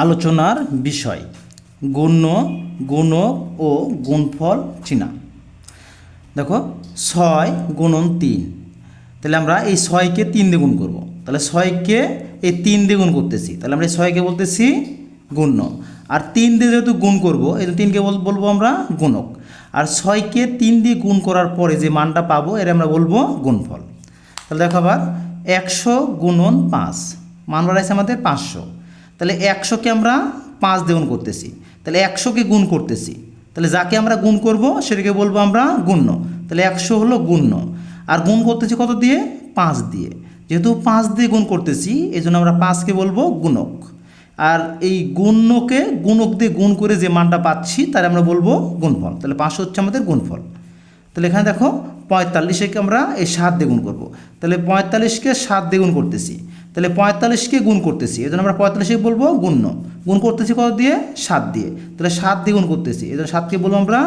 আলোচনার বিষয় গণ্য, গুণক ও গুণফল চিনা। দেখো 6 গুণন 3, তাহলে আমরা এই 6কে 3 দিয়ে গুণ করবো। তাহলে 6কে এই 3 দিয়ে গুণ করতেছি, তাহলে আমরা এই 6কে বলতেছি গুণ্য। আর 3 দিয়ে যেহেতু গুণ করবো, এই 3কে বলবো আমরা গুণক। আর 6কে 3 দিয়ে গুণ করার পরে যে মানটা পাবো এর আমরা বলবো গুণফল। তাহলে দেখো আবার 100 গুণন 5, মান বাড়াইছে আমাদের 500। তাহলে 100কে আমরা 5 দিয়ে গুণ করতেছি, তাহলে 100কে গুণ করতেছি, তাহলে যাকে আমরা গুণ করব সেটাকে বলবো আমরা গুণ্য। তাহলে 100 হলো গুণ্য, আর গুণ করতেছি কত দিয়ে? 5 দিয়ে। যেহেতু 5 দিয়ে গুণ করতেছি এই জন্য আমরা 5কে বলবো গুণক। আর এই গুণ্যকে গুণক দিয়ে গুণ করে যে মানটা পাচ্ছি তার আমরা বলবো গুণফল। তাহলে 500 হচ্ছে আমাদের গুণফল। তাহলে এখানে দেখো 45কে আমরা এই 7 দিয়ে গুণ করবো, তাহলে 45কে 7 দিয়ে গুণ করতেছি, তাহলে 45কে গুণ করতেছি এই জন্য আমরা 45কে বলবো গুণ্য। গুণ করতেছি কত দিয়ে? 7 দিয়ে। তাহলে 7 দিয়ে গুণ করতেছি এই জন্য 7কে বলবো আমরা